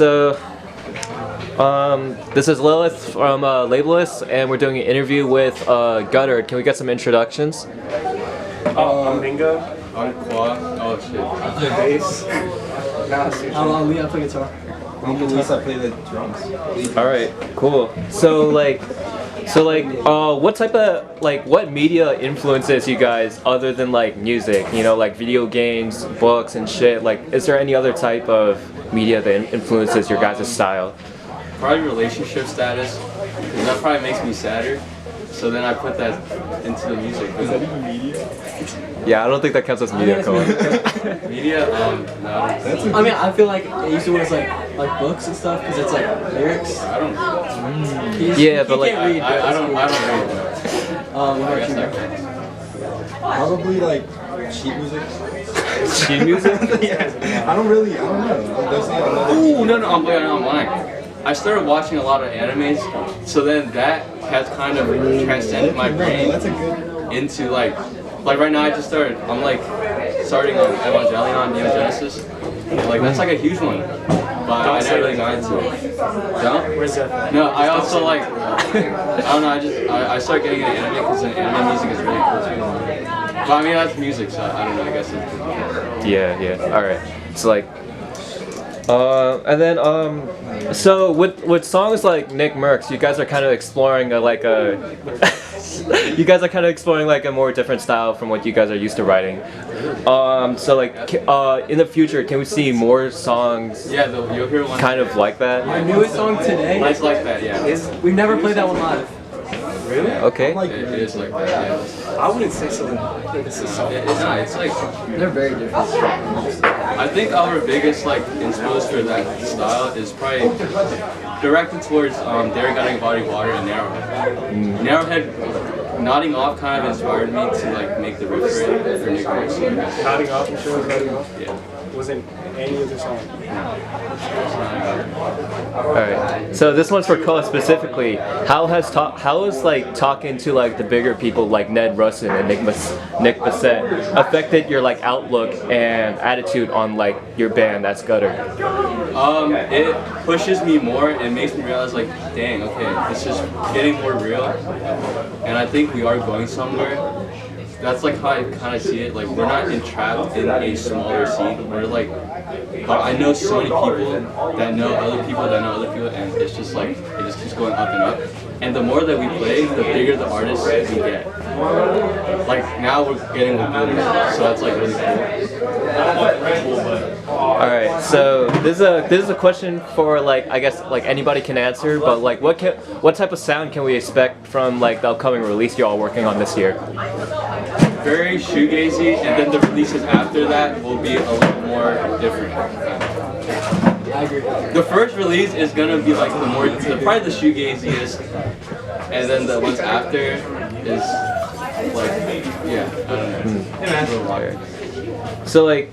so this is Lylith from LBLS, and we're doing an interview with Guttered. Can we get some introductions? I'm Mingo. I'm Quad. Oh shit. I play bass. I'm Lee, I play guitar. I'm Luis, I play the drums. Alright, cool. So what type of, what media influences you guys other than like music? You know, like video games, books and shit. Like, is there any other type of media that influences your guys' style? Probably relationship status, because that probably makes me sadder. So then I put that into the music. Is that even media? Yeah, I don't think that counts as media. Come on. Media? No. I mean, I feel like it usually was like books and stuff because it's like lyrics. I don't know. Yeah, but like I don't read that. What about you? Probably like sheet music. sheet music? Yeah. I don't know. There's like another. Ooh, no, I'm lying. I started watching a lot of animes, so then that has kind of transcended my brain into like right now I'm like starting on Evangelion, Neon Genesis. Like that's like a huge one, but I never really got into it. Don't? Where's that? No, I also like, I don't know, I started getting into anime because the anime music is really cool too. But I mean that's music, so I don't know, I guess it's... Yeah, alright. It's like and then so with songs like Nick Merckx, you guys are kind of exploring you guys are kind of exploring like a more different style from what you guys are used to writing. So like in the future, can we see more songs? Yeah, you'll hear one kind of like that. Our newest song today. It's like that, yeah. We've never played that one live. Really? Okay. It is like that, yeah. I wouldn't say so. It's a song. It's not, it's like... They're very different. I think our biggest like influence for that style is probably directed towards Derek Gutting Body Water and Narrowhead. Narrowhead nodding off kind of inspired me to like make the riff for Nick Merckx. Nodding off, you sure it was nodding off? Yeah. Wasn't any other song. Alright, so this one's for Koa specifically. How is like talking to like the bigger people like Ned Russin and Nick Bassett affected your like outlook and attitude on like your band that's Guttered? It pushes me more. It makes me realize like, dang, okay, this is getting more real, and I think we are going somewhere. That's like how I kind of see it. Like we're not entrapped in a smaller scene. We're like, I know so many people that know other people that know other people, and it's just like it just keeps going up and up. And the more that we play, the bigger the artists we get. Like now we're getting with Guttered, so that's like really cool. All right, so this is a question for like I guess like anybody can answer, but like what type of sound can we expect from like the upcoming release you're all working on this year? Very shoegazy, and then the releases after that will be a little more different. I agree. The first release is gonna be like probably the shoegaziest, and then the ones after is like, yeah, I don't know. So like,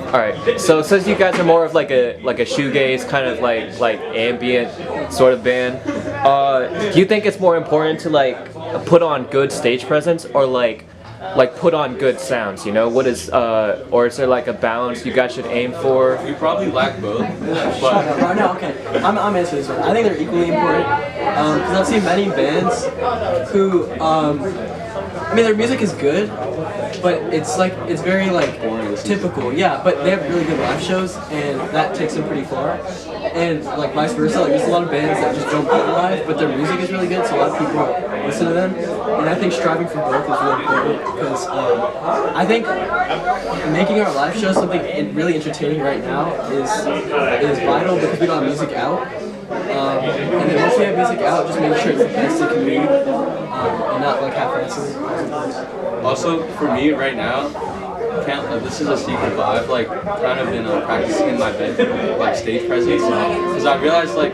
all right. So since you guys are more of like a shoegaze kind of like ambient sort of band, do you think it's more important to like put on good stage presence or like put on good sounds? You know, what is or is there like a balance you guys should aim for? We probably lack both, but No, okay. I'm answering this one. I think they're equally important because I've seen many bands who, I mean, their music is good, but it's very like typical. Yeah, but they have really good live shows, and that takes them pretty far. And like vice versa, like there's a lot of bands that just don't play live, but their music is really good, so a lot of people listen to them. And I think striving for both is really important because I think making our live show something really entertaining right now is vital because we don't have music out. And then once we have music out, just make sure it's the best it can be, and not like half-assed. also for me right now, this is a secret, but I've like kind of been practicing in my bed like stage presence because I realized like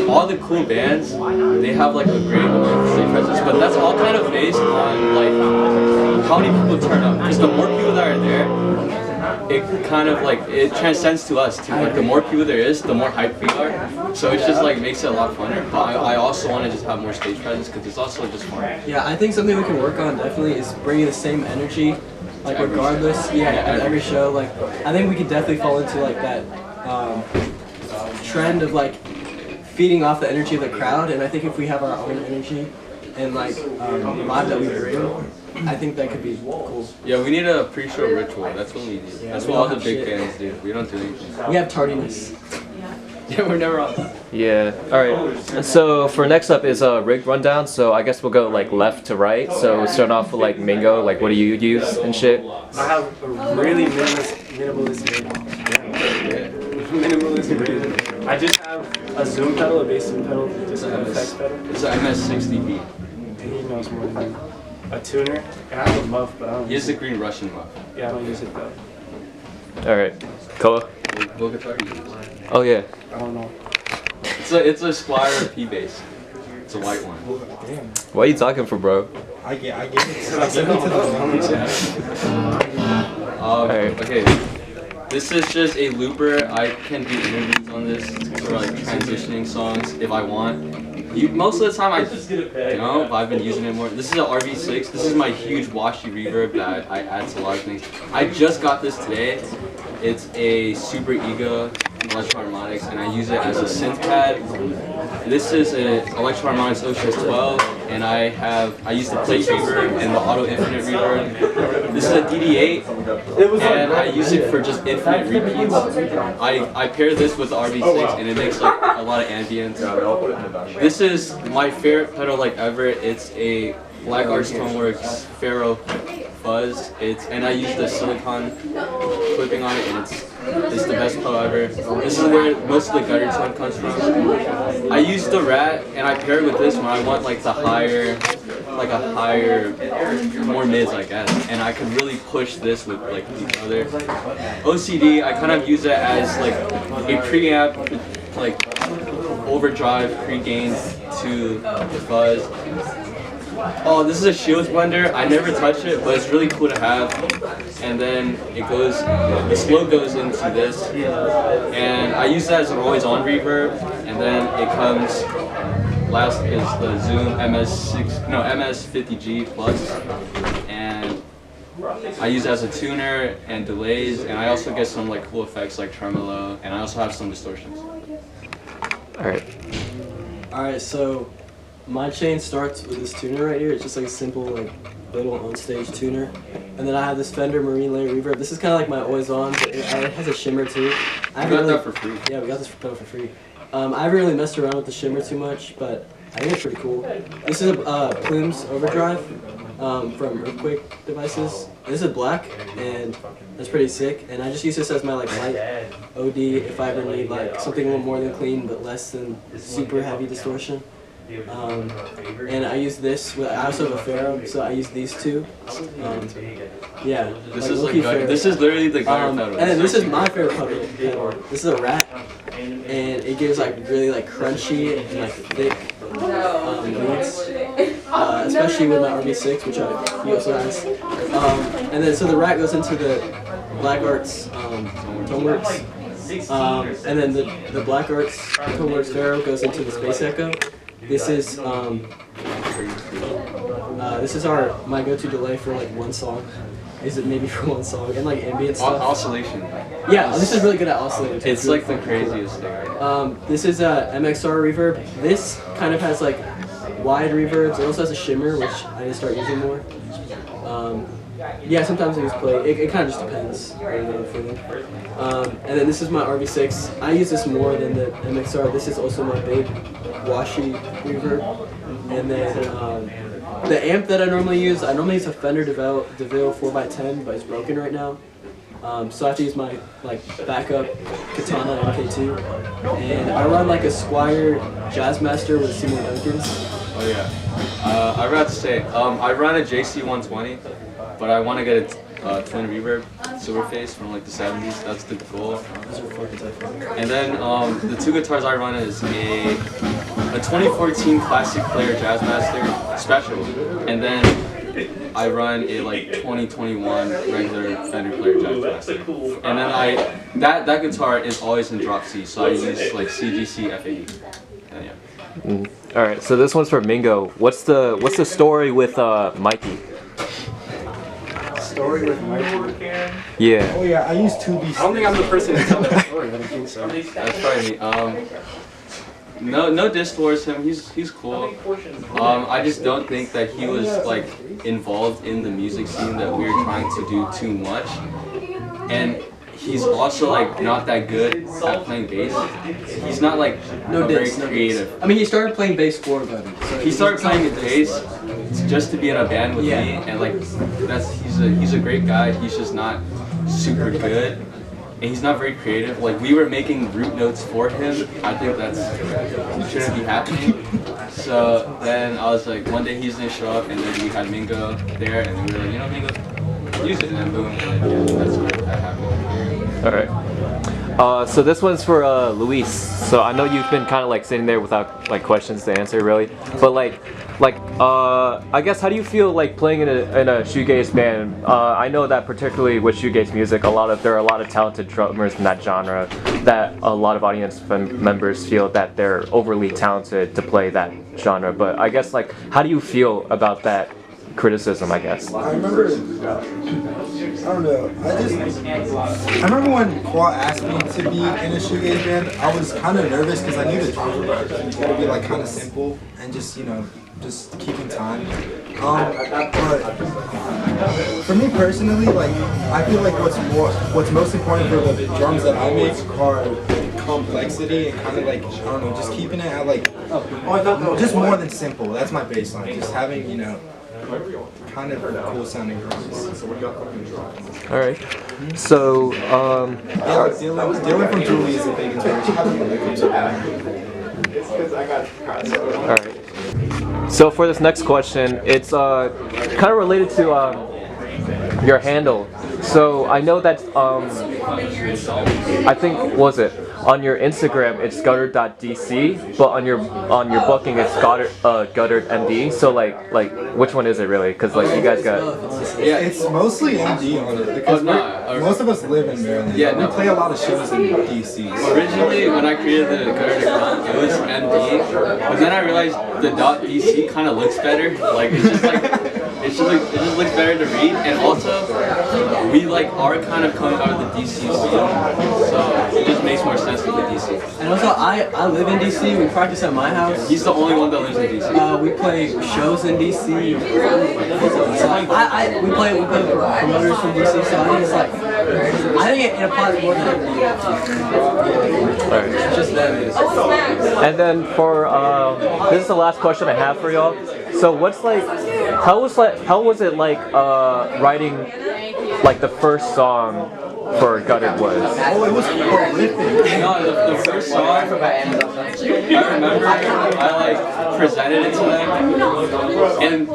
all the cool bands they have like a great stage presence, but that's all kind of based on like how many people turn up. Because the more people that are there, it kind of like it transcends to us too. Like the more people there is, the more hype we are. So it's just like makes it a lot funner. But I also want to just have more stage presence because it's also just fun. Yeah, I think something we can work on definitely is bringing the same energy. Like regardless, at every show, like I think we could definitely fall into like that trend of like feeding off the energy of the crowd, and I think if we have our own energy and like vibe that we bring, I think that could be cool. Yeah, we need a pre-show ritual. That's what we need. Yeah, That's we what all don't the have big shit. bands do. We don't do anything. We have tardiness. Yeah, we're never on. Yeah. All right. And so for next up is a rig rundown. So I guess we'll go like left to right. So start off with like Mingo. Like what do you use and shit? I have a really minimalist rig. Minimalist rig. I just have a zoom pedal, a bass zoom pedal, just an effects pedal. It's an MS-60B. And he knows more than me. A tuner, and I have a muff, but I don't He has use the green Russian muff. it. Yeah, I don't use it though. All right. Koa. What guitar do you use? Oh yeah. I don't know. It's a Squire P bass. It's a white one. Damn. What are you talking for, bro? I gave it to the Alright. Okay. This is just a looper. I can do interviews on this for like transitioning songs if I want. Most of the time I've been using it more. This is an RV6. This is my huge washy reverb that I add to a lot of things. I just got this today. It's a Super Ego Electro Harmonics, and I use it as a synth pad. This is an Electro Harmonics OCS 12, and I use the plate reverb and the auto infinite reverb. This is a DD8, and I use it for just infinite repeats. I pair this with the RV6, and it makes like a lot of ambience. This is my favorite pedal like ever. It's a Black Arts Toneworks Pharaoh Fuzz. And I use the silicone clipping on it, and it's the best pedal ever. This is where most of the gutter tone comes from. I use the Rat, and I pair it with this when I want like a higher, more mids, I guess. And I can really push this with like the other. OCD, I kind of use it as like a preamp, like overdrive pre-gain to the fuzz. Oh, this is a Shields blender. I never touch it, but it's really cool to have. And then the slow goes into this, and I use that as an always-on reverb. And then it comes. Last is the Zoom MS50G Plus, and I use it as a tuner and delays, and I also get some like cool effects like tremolo, and I also have some distortions. Alright, so my chain starts with this tuner right here. It's just like a simple like little on-stage tuner. And then I have this Fender Marine Layer reverb. This is kind of like my always on, but it has a shimmer too. I got that for free. Yeah, we got this pedal for free. I haven't really messed around with the shimmer too much, but I think it's pretty cool. This is a Plumes Overdrive from Earthquake Devices. This is black, and it's pretty sick. And I just use this as my like light OD if I ever need like something a little more than clean, but less than super heavy distortion. And I use this. I also have a Pharaoh, so I use these two. Yeah. This is like this is literally the gutter pedal. And then this is my favorite pedal. This is a Rat, and it gives like really like crunchy and like thick leads, especially with my RV6, which he also has. And then so the Rat goes into the Black Arts Toneworks, and then the Black Arts Toneworks Pharaoh goes into the Space Echo. This is my go-to delay for like one song. Is it maybe for one song and like ambient stuff? Oscillation. Yeah, this is really good at oscillating. It's like the craziest thing. This is a MXR reverb. This kind of has like wide reverbs. It also has a shimmer, which I need to start using more. Yeah, sometimes I use play. It kind of just depends on the feeling. And then this is my RV6. I use this more than the MXR. This is also my big washy reverb. And then the amp that I normally use a Fender DeVille 4x10, but it's broken right now. So I have to use my like backup Katana MK2. And I run like a Squire Jazzmaster with Seymour Duncans. Oh yeah. I forgot to say, I run a JC120, but I want to get a twin reverb silver face from like the 70s. That's the goal. And then the two guitars I run is a 2014 Classic Player Jazzmaster Special, and then I run a like 2021 regular Fender Player Jazzmaster. And then that guitar is always in drop C, so I use like CGC F80. And yeah. All right, so this one's for Mingo. What's the story with Mikey? story with Mike. Yeah. Oh yeah, I use 2B. I don't think I'm the person to tell that story, but I think so. That's probably me. No diss towards him. He's cool. I just don't think that he was like involved in the music scene that we were trying to do too much. And he's also like not that good at playing bass. He's not like very creative. I mean, he started playing bass for Buddy. So He started playing bass just to be in a band with me, and like he's a great guy. He's just not super good. And he's not very creative. Like we were making root notes for him. I think it shouldn't be happening. So then I was like, one day he's gonna show up, and then we had Mingo there, and we were like, you know, Mingo, use it, and then boom, and that's where that happened. All right. So this one's for Luis. So I know you've been kind of like sitting there without like questions to answer really, but like I guess how do you feel like playing in a shoegaze band? I know that particularly with shoegaze music, there are a lot of talented drummers in that genre that a lot of audience members feel that they're overly talented to play that genre. But I guess like how do you feel about that criticism? I guess. I remember. I don't know. I remember when Qua asked me to be in a shoegaze band. I was kind of nervous because I knew the drum was gonna be like kind of simple and just just keeping time. But for me personally, like I feel like what's most important for the drums that I make are complexity and kind of like I don't know, just keeping it at like just more than simple. That's my baseline. Just having kind of cool sounding drums. All right. So yeah, like Dylan from Julie is a big inspiration. all right. So for this next question, it's kind of related to your handle. So I know that I think on your Instagram it's guttered.dc, but on your booking it's guttered MD. So like which one is it really? Because like you guys got It's mostly MD on it because most of us live in Maryland. Yeah, we play a lot of shows in DC. Originally, when I created the guttered account, it was MD, but then I realized the .dc kind of looks better. Like it just looks better to read, and also we like are kind of coming out of the DC scene, so it just makes more sense with the DC. And also, I live in DC. We practice at my house. He's the only one that lives in DC. We play shows in DC. So we play promoters from DC. So I think it's like I think it applies more than Alright. just that. And then for this is the last question I have for y'all. So how was it like writing like the first song for Guttered was? Oh, it was horrific. No, the first song, I remember I like presented it to them, and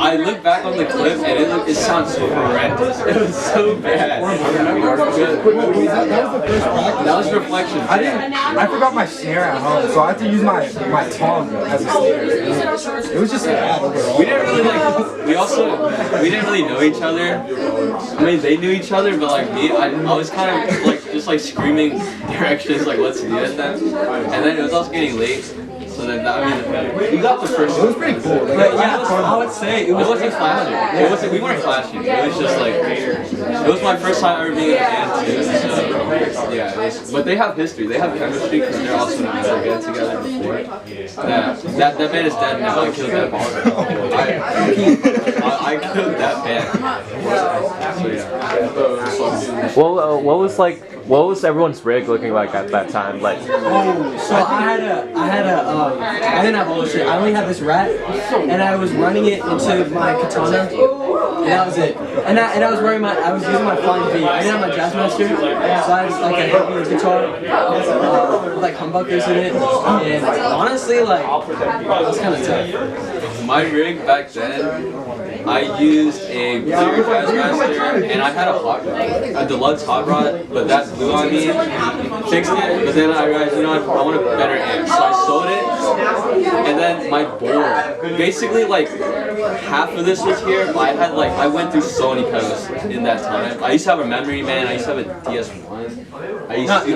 I look back on the clip and it sounds horrendous. It was so bad. That was the first practice. That was reflection. I forgot my snare at home, so I had to use my tongue as a snare. It was just bad overall. We didn't really we didn't really know each other. I mean, they knew each other, but like me, I was kind of like just like screaming directions like let's do it then, and then it was also getting late. So then we got the first. It was pretty cool. Like, I would say it wasn't clashing. We weren't clashing. It was just like it was my first time ever being in a band too. So yeah, but they have history. They have chemistry because they're also in another band together before. That band is dead now. I killed that band. I killed that band. So yeah. Well, what was everyone's rig looking like at that time? Like, so I didn't have all this shit. I only had this rat, and I was running it into my katana, and that was it. And I was using my flying V. I didn't have my Jazzmaster, so I had like a heavy guitar with like humbuckers in it, and honestly, like it was kind of tough. My rig back then, I used a bigger Jazzmaster, and I had a deluxe hot rod, but that blew on me. Fixed it, but then I realized, you know, I want a better amp, so I sold it. And then my board, basically like half of this was here, but I went through so many pedals in that time. I used to have a Memory Man, I used to have a DS1. I used to have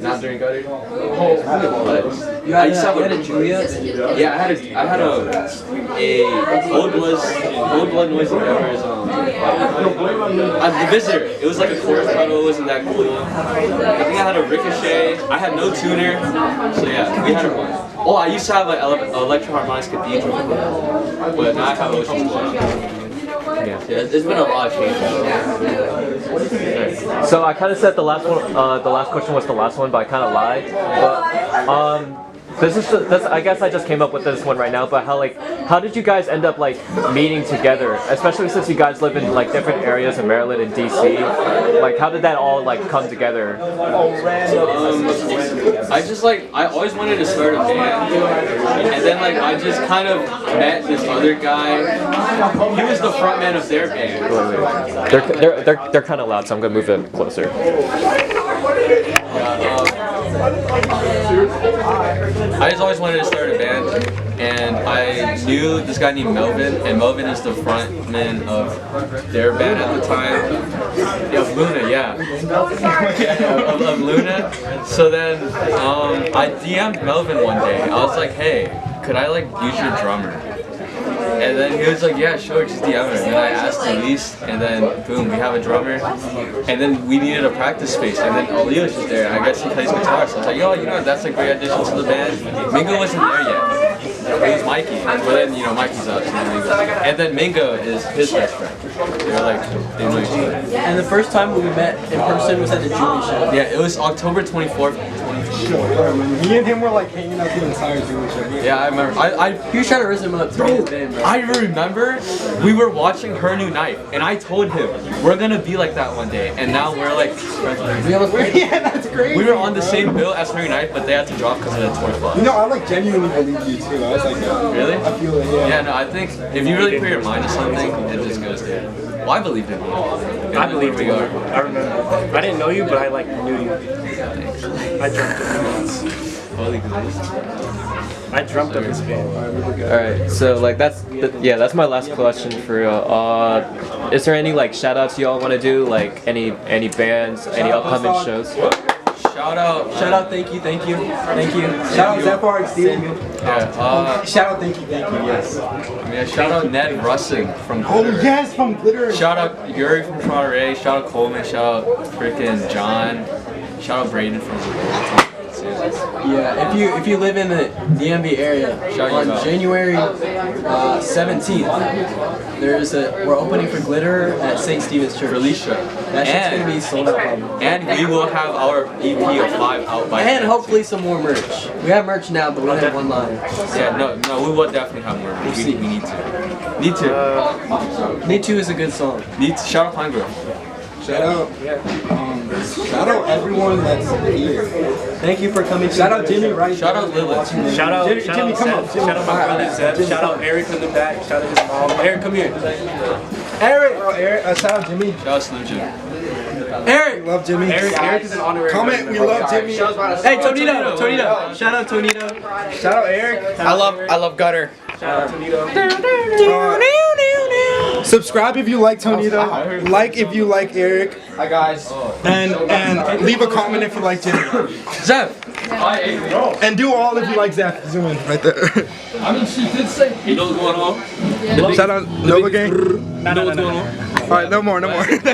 Not during guttered? You had a Julia? Yeah, I had a old blood noisy endeavors. The visitor. It was like a chorus pedal. It wasn't that cool. I think I had a ricochet. I had no tuner. So yeah, we had a one. Oh, I used to have an electro harmonics cathedral, but now I have Ocean Squad. Yeah, it's been a lot of changes. So I kind of said the last one. The last question was the last one, but I kind of lied. But this I guess I just came up with this one right now. But how did you guys end up like meeting together? Especially since you guys live in like different areas in Maryland and DC. Like how did that all like come together? I always wanted to start a band, and then like I just kind of met this other guy. He was the front man of their band. They're kind of loud, so I'm gonna move them closer. I just always wanted to start a band, and I knew this guy named Melvin, and Melvin is the frontman of their band at the time. Yeah, of Luna, yeah. of Luna. So then I DM'd Melvin one day. I was like, hey, could I like use your drummer? And then he was like, yeah, sure, just DM her. And then I asked Lylith, and then boom, we have a drummer. And then we needed a practice space, and then Lylith was just there. I guess he plays guitar, so I was like, yo, you know, that's a great addition to the band. Mingo wasn't there yet. It was Mikey, but then, you know, Mikey's out, so then Mingo. And then Mingo is his best friend. They're like, they know each other. And the first time we met in person was at the Julie show. Yeah, it was October 24th, 2024. Me and him were like hanging out the entire Jewish show. Yeah, I remember. He was trying to raise him up to his band, bro. I remember we were watching Her New Knife, and I told him we're gonna be like that one day, and now we're like friends with Yeah, that's great. We were on the same bill as Her New Knife, but they had to drop because of the tour clause. You know, I like genuinely believe you too. I was like, Really? I feel it, yeah. Yeah, no, I think if you really put your mind to something, it just goes there. Well, I believed in you. I believed in you. I remember. I didn't know you, but I like knew you. I dreamt of you. Holy goodness. I dreamt of this band. All right, so like that's my last question for you. Is there any like shout outs y'all want to do? Like any bands, any upcoming shows? Shout out, thank you. Shout out Zephyr XD. Yeah, Shout out, thank you, yes. Yeah, shout out Ned Russing from Glitter. Oh yes, from Glitter. Shout out Yuri from Toronto Ray, shout out Coleman, shout out freaking John, shout out Braden from Yeah, if you live in the DMV area, on January 17th, we're opening for Glitter at St. Stephen's Church. Release show. That shit's gonna be sold out. And we will have our EP of 5 out by And hopefully some more merch. We have merch now, but we only have one line. Yeah, no, we will definitely have more merch. We need to. Need to is a good song. Shout out Pine Grove. Shout out everyone that's here. Thank you for coming. Shout out Jimmy Wright. Shout out Lylith. Shout out Jimmy, come on. Shout out my brother Zeb. Shout out Eric from the back. Shout out his mom. Eric, come here. Eric, shout out Jimmy. Shout out Slim Jim. Eric, we love Jimmy. Eric is an honorary. Comment, we love Jimmy. Hey, Tonito. Shout out Tonito. Shout out Eric. I love Gutter. Shout out Tonito. Subscribe if you like Tonito. Like if you like Eric. Hi guys. And leave a comment if you like Jimmy. Zeph. And do all if you like Zeph. Zoom in right there. I mean, she did say. You know what's going on? Shout out Nova Gang. You know what's going on? Alright, no more.